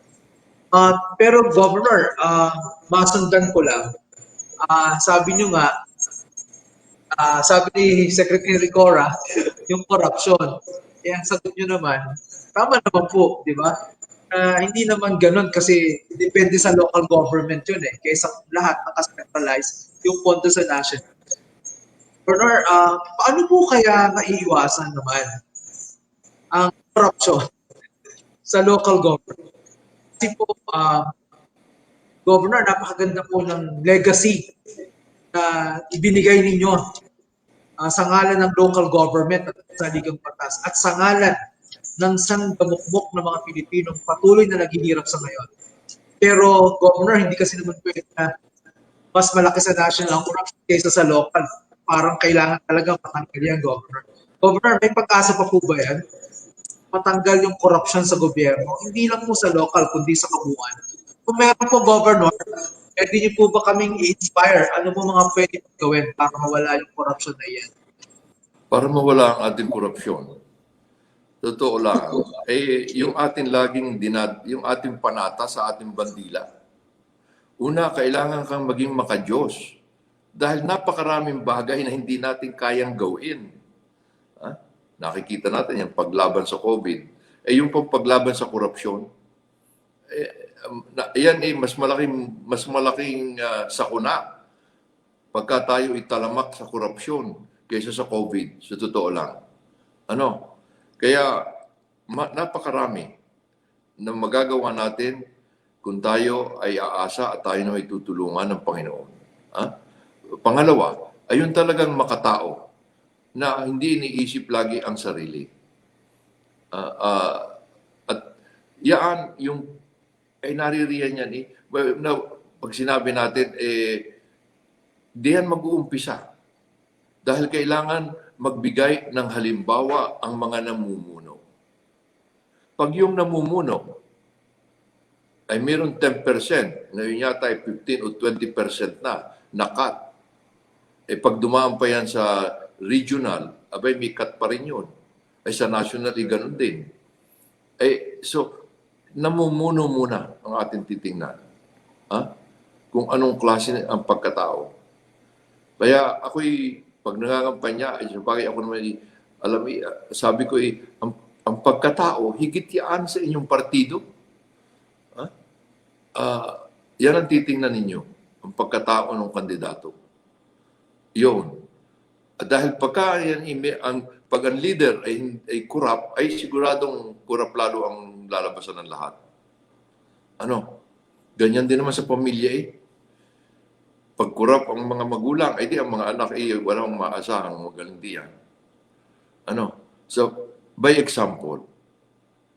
Pero Governor, masundan ko lang. Sabi niyo nga, sabi ni Secretary Cora, yung corruption. Ang sagot niyo naman, tama naman po, di ba? Hindi naman ganun kasi depende sa local government yun eh. Kaysa lahat nakacentralize yung pondo sa national. Governor, paano po kaya naiiwasan naman ang corruption sa local government? Kasi po, Governor, napakaganda po ng legacy na ibinigay ninyo sa ngalan ng local government at sa Ligang Batas at sa ngalan ng sanggamukmok ng mga Pilipinong patuloy na naghihirap sa ngayon. Pero, Governor, hindi kasi naman pwede na mas malaki sa national ang corruption kaysa sa local. Parang kailangan talaga matanggal yan, Governor. Governor, may pag-asa pa po ba yan? Matanggal yung corruption sa gobyerno, hindi lang po sa local, kundi sa kabuuan. Kung meron po, Governor, pwede niyo po ba kaming i-inspire? Ano po mga pwede gawin para mawala yung corruption na yan?
Para mawala ang ating korupsyon, totoo lang, yung ating yung ating panata sa ating bandila. Una, kailangan kang maging makadiyos dahil napakaraming bagay na hindi natin kayang gawin. Nakikita natin yung paglaban sa COVID. Yung paglaban sa korupsyon, yan mas malaking sakuna pagka tayo italamak sa korupsyon kaysa sa COVID, sa totoo lang. Kaya napakarami na magagawa natin kung tayo ay aasa at tayo na may tutulungan ng Panginoon. Pangalawa, ayun talagang makatao na hindi iniisip lagi ang sarili. At yan yung naririyan yan pag sinabi natin, diyan mag-uumpisa. Dahil kailangan magbigay ng halimbawa ang mga namumuno. pag yung namumuno ay mayroon 10%, ngayon yata ay 15 o 20% na cut. Pag dumaan pa yan sa regional, abay may cut pa rin yun. Sa national, ganun din. So, namumuno muna ang ating titingnan. Kung anong klase ang pagkatao. Kaya ako'y, pag nangangampanya, bagay ako naman, sabi ko ang pagkatao, higit yan sa inyong partido. Yan ang titingnan ninyo, ang pagkatao ng kandidato. Yun. Dahil pagka pag ang leader ay corrupt, ay siguradong corrupt lalo ang lalabasan ng lahat. Ganyan din naman sa pamilya Pag corrupt ang mga magulang, ay di ang mga anak walang maasahang magaling diyan. So, by example,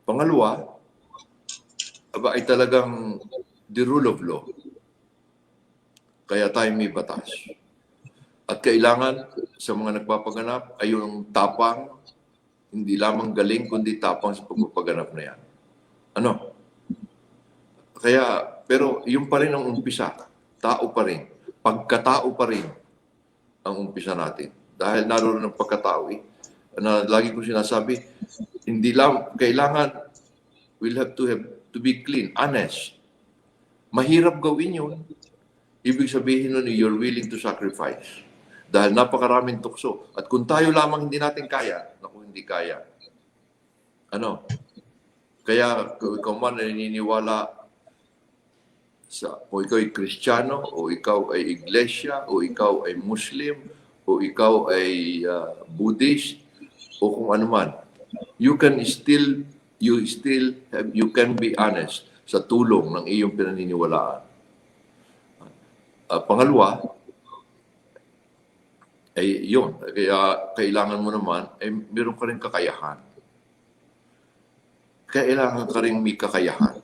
pangalawa, ay talagang the rule of law. Kaya tayo may batas. At kailangan sa mga nagpapaganap ay yung tapang, hindi lamang galing, kundi tapang sa pagpapaganap na yan. Pero yung pa rin ang umpisa, tao pa rin, pagkatao pa rin ang umpisa natin. Dahil naroon ng pagkatao na lagi ko sinasabi, hindi lang, kailangan, we'll have to be clean, honest. Mahirap gawin yun. Ibig sabihin nun, you're willing to sacrifice. Dahil napakaraming tukso. At kung tayo lamang hindi natin kaya, hindi kaya. Kaya kung ikaw man ay naniniwala o ikaw ay Kristiyano, o ikaw ay Iglesia, o ikaw ay Muslim, o ikaw ay Buddhist, o kung ano man, you can be honest sa tulong ng iyong pinaniniwalaan. Pangalawa, yun. Kaya kailangan mo naman, meron ka rin kakayahan. Kailangan ka rin may kakayahan.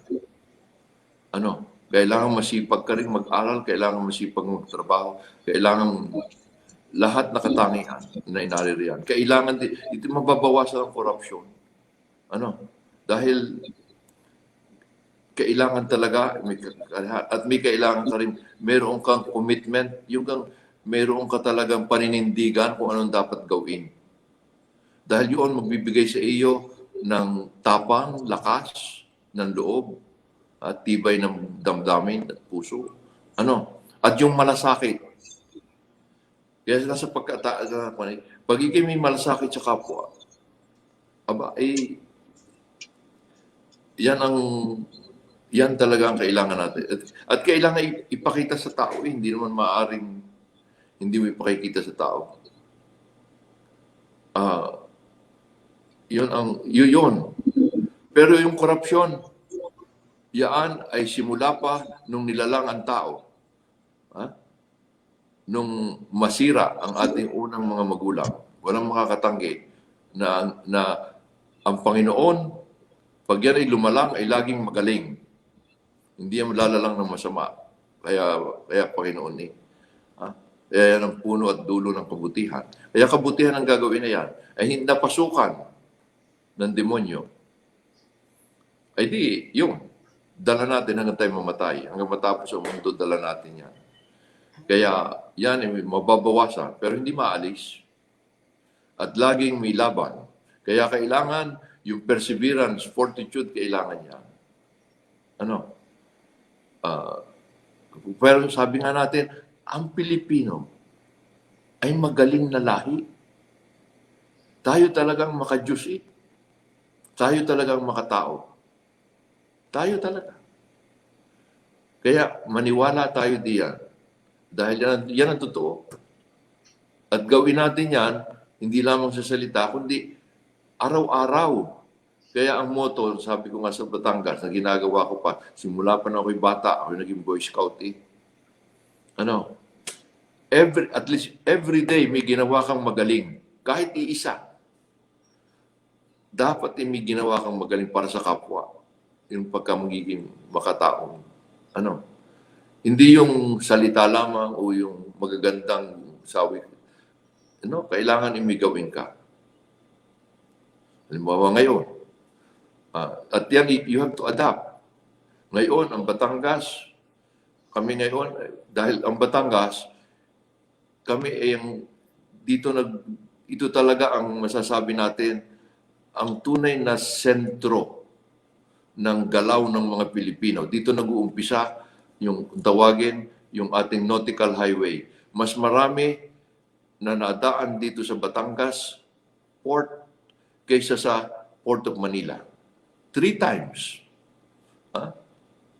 Kailangan masipag ka rin mag-aral, kailangan masipag magtrabaho, kailangan lahat na katangian na inaririyan. Kailangan ito mababawasan ang korupsyon. Dahil kailangan talaga, at may kailangan ka rin, meron kang commitment, meron ka talagang paninindigan kung anong dapat gawin. Dahil yun magbibigay sa iyo ng tapang, lakas, ng loob, at tibay ng damdamin at puso. At yung malasakit. Kaya nasa pagiging may malasakit sa kapwa, yan talaga ang kailangan natin. At kailangan ipakita sa tao, hindi naman maaaring hindi mo ipakikita sa tao. Yun. Pero yung korupsyon, yan ay simula pa nung nilalang ang tao. Nung masira ang ating unang mga magulang, walang makakatanggi na ang Panginoon, pag yan ay lumalang, ay laging magaling. Hindi yan lalalang ng masama. Kaya Panginoon Kaya yan ang puno at dulo ng kabutihan. Kaya kabutihan ang gagawin na yan ay hindi napasukan ng demonyo. Ay di, yun. Dala natin hanggang tayo mamatay. Hanggang matapos ang mundo, dala natin yan. Kaya yan ay mababawasan, pero hindi maalis. At laging may laban. Kaya kailangan yung perseverance, fortitude, kailangan yan. Pero sabi nga natin, ang Pilipino ay magaling na lahi. Tayo talagang makadiyos Tayo talagang makatao. Tayo talaga. Kaya maniwala tayo diyan. Dahil yan ang totoo. At gawin natin yan, hindi lamang sa salita, kundi araw-araw. Kaya ang motto, sabi ko nga sa Batangas, na ginagawa ko pa, simula pa na ako'y bata, ako'y naging Boy Scout at least every day may ginawa kang magaling. Kahit iisa. Dapat may ginawa kang magaling para sa kapwa. Yung pagka magiging makataong. Hindi yung salita lamang o yung magagandang sawi. Kailangan imigawin ka. Halimbawa ngayon, At yan, you have to adapt. Ngayon, ang Batangas, kami ngayon, dahil ang Batangas, kami ay ito talaga ang masasabi natin, ang tunay na sentro ng galaw ng mga Pilipino. Dito nag-uumpisa yung tawagin, yung ating nautical highway. Mas marami na nadaan dito sa Batangas port kaysa sa Port of Manila. 3 times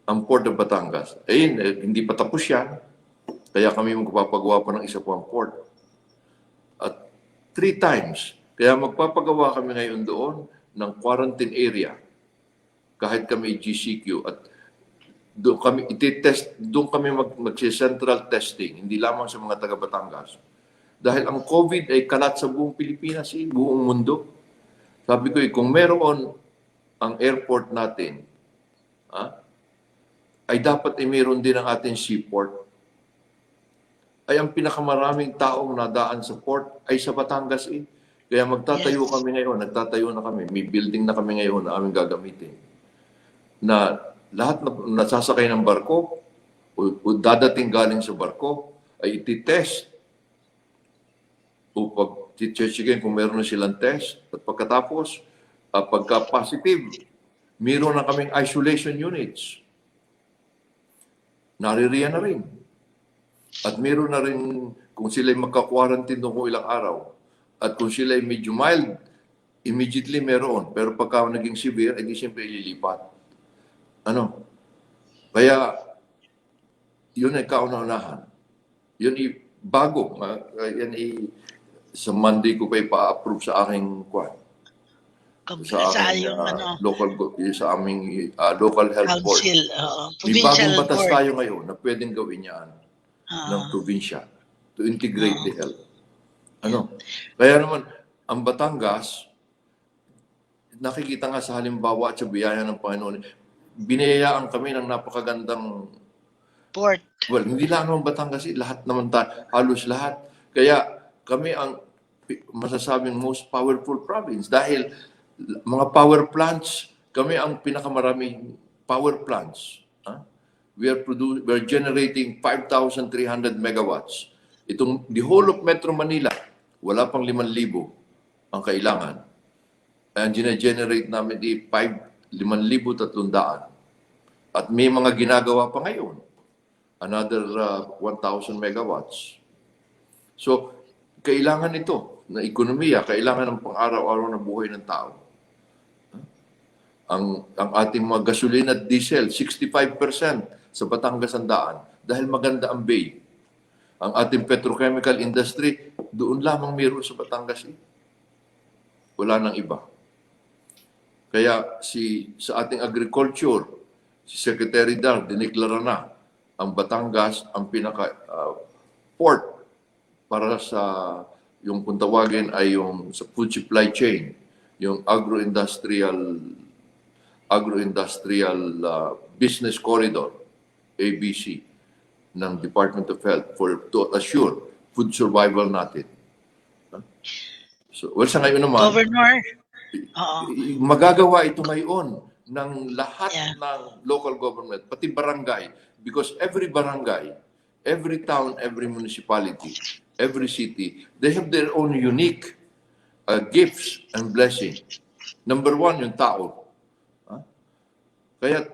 ang Port of Batangas. Hindi pa tapos yan. Kaya kami magpapagawa pa ng isa pang port. At 3 times. Kaya magpapagawa kami ngayon doon ng quarantine area. Kahit kami GCQ. At doon kami ititest, doon kami mag-central testing, hindi lamang sa mga taga Batangas. Dahil ang COVID ay kalat sa buong Pilipinas, buong mundo. Sabi ko, kung meron ang airport natin, ay dapat meron din ang ating seaport. Ay ang pinakamaraming taong nadaan sa port ay sa Batangas. Kaya magtatayo kami ngayon, nagtatayo na kami, may building na kami ngayon na aming gagamitin. Na lahat na nasasakay ng barko o dadating galing sa barko ay ititest o pag-checkin kung meron na silang test. At pagkatapos, pagka-positive, meron na kaming isolation units. Naririyan na rin. At meron na rin kung sila'y magka-quarantine doon kung ilang araw. At kung sila'y medyo mild, immediately meron. Pero pagka naging severe, hindi siyempre ililipat. Kaya, yun ay kauna-unahan. Yun ay bago. Yan ay sa Monday ko pa ipa-approve sa aking sa aming local health board.
Council,
May bagong
provincial
batas
board.
tayo ngayon na pwedeng gawin yan ng probinsya to integrate the health. Kaya naman, ang Batangas, nakikita nga sa halimbawa at sa biyaya ng Panginoon, binayayaan kami ng napakagandang
Port.
well, hindi lang naman Batangas, lahat naman halos lahat. Kaya kami ang masasabing most powerful province dahil mga power plants, kami ang pinakamaraming power plants. We are generating 5,300 megawatts. The whole of Metro Manila, wala pang 5,000 ang kailangan. Ang gine-generate namin 5,300. At may mga ginagawa pa ngayon. Another 1,000 megawatts. So, kailangan ito na ekonomiya, kailangan ng pang-araw-araw na buhay ng tao. Ang ating mga gasolina at diesel, 65% sa Batangas ang daan dahil maganda ang bay. Ang ating petrochemical industry, doon lamang meron sa Batangas. Wala nang iba. Kaya sa ating agriculture, si Secretary Dar, diniklara na ang Batangas ang pinaka-port para sa yung kung tawagin ay yung sa food supply chain, yung agro-industrial business corridor, ABC, ng Department of Health to assure food survival natin. So, sa ngayon naman,
Governor,
magagawa ito ngayon ng lahat ng local government, pati barangay, because every barangay, every town, every municipality, every city, they have their own unique gifts and blessings. Number one, yung tao. Kaya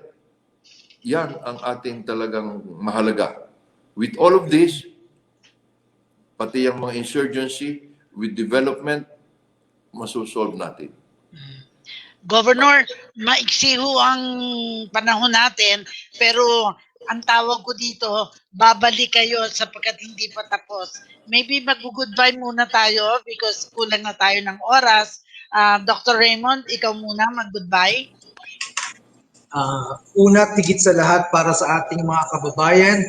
yan ang ating talagang mahalaga. With all of this, pati yung mga insurgency, with development, masusolve natin.
Governor, maiksi ho ang panahon natin, pero ang tawag ko dito, babalik kayo sapagkat hindi pa tapos. Maybe mag-goodbye muna tayo because kulang na tayo ng oras. Dr. Raymond, ikaw muna mag-goodbye.
Una, tigit sa lahat para sa ating mga kababayan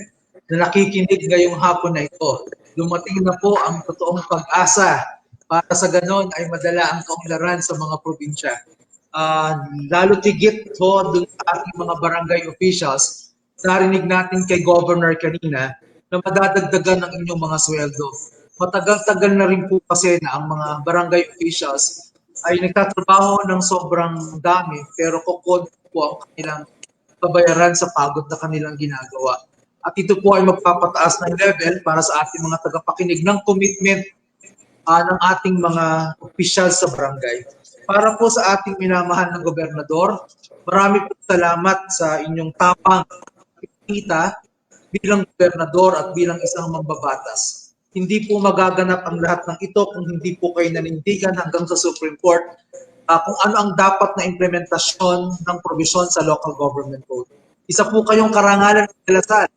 na nakikinig ngayong hapon na ito. Dumating na po ang totoong pag-asa para sa ganon ay madala ang kaunlaran sa mga probinsya. Lalo tigit ho dun sa ating mga barangay officials, narinig natin kay Governor kanina na madadagdagan ng inyong mga sweldo. Matagal-tagal na rin po kasi na ang mga barangay officials ay nagtatrabaho ng sobrang dami pero kukunti po ang kanilang kabayaran sa pagod na kanilang ginagawa. At ito po ay magpapataas ng level para sa ating mga tagapakinig ng commitment ng ating mga opisyal sa barangay. Para po sa ating minamahal na gobernador, marami po salamat sa inyong tapang kita bilang gobernador at bilang isang mambabatas. Hindi po magaganap ang lahat ng ito kung hindi po kayo nanindigan hanggang sa Supreme Court kung ano ang dapat na implementasyon ng provision sa local government code. Isa po kayong karangalan ng Lasal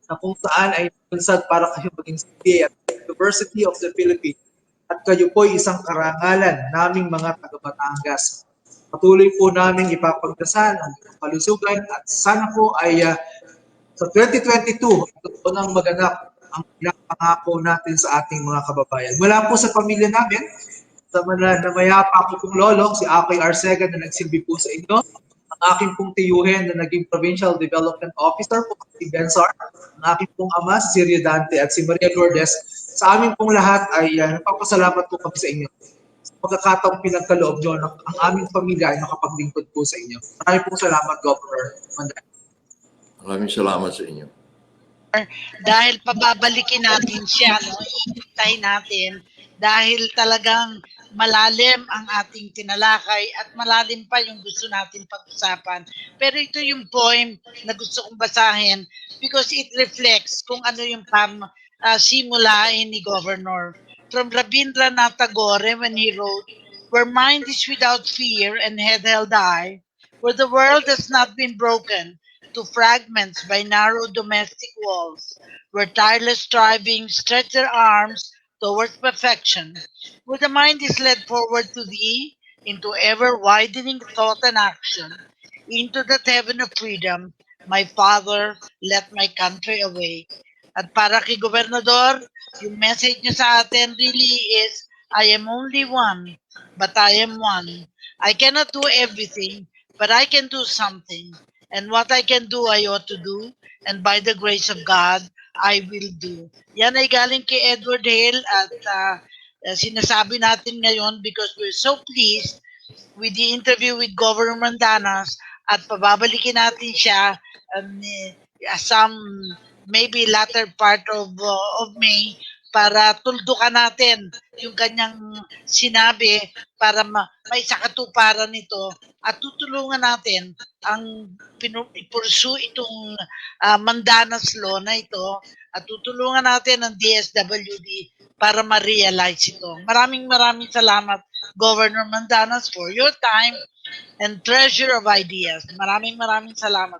na kung saan ay nalunsad para kayo maging CPA at University of the Philippines. At kayo po ay isang karangalan naming mga taga-Batangas. Patuloy po namin ipapagdasal ang kalusugan at sana po ay sa 2022, ito po nang maganap ang pinapangako natin sa ating mga kababayan. Mula po sa pamilya namin, sa namayapa ko pong lolo, si Akoy Arcega na nagsilbi po sa inyo, ang aking pong tiyuhin na naging Provincial Development Officer po, si Bensar, ang aking pong ama, si Sirio Dante at si Maria Lourdes. Sa amin pong lahat ay nagpapasalamat po kami sa inyo. Sa pagkakataong pinagkaloob nyo, ang aming pamilya ay nakapaglingkod po sa inyo. Maraming pong salamat, Governor Manday.
Maraming salamat sa inyo.
Dahil pababalikin natin siya, no? Iintay natin dahil talagang malalim ang ating tinalakay at malalim pa yung gusto natin pag-usapan. Pero ito yung poem na gusto kong basahin because it reflects kung ano yung simulain ni Governor. From Rabindranath Tagore when he wrote, "Where mind is without fear and head held high, where the world has not been broken to fragments by narrow domestic walls, where tireless striving stretch their arms towards perfection, where the mind is led forward to thee into ever-widening thought and action, into that heaven of freedom, my Father, let my country awake." At para kay Gobernador, yung message niya sa atin really is, I am only one, but I am one. I cannot do everything, but I can do something. And what I can do, I ought to do. And by the grace of God, I will do. Yan ay galing kay Edward Hale at sinasabi natin ngayon because we're so pleased with the interview with Governor Mandanas at pababalikin natin siya some maybe latter part of May para tuldukan natin yung kanyang sinabi para maisakatuparan nito at tutulungan natin ang ipursu itong Mandanas Law na ito at tutulungan natin ang DSWD para ma-realize ito. Maraming salamat, Governor Mandanas, for your time and treasure of ideas. Maraming salamat.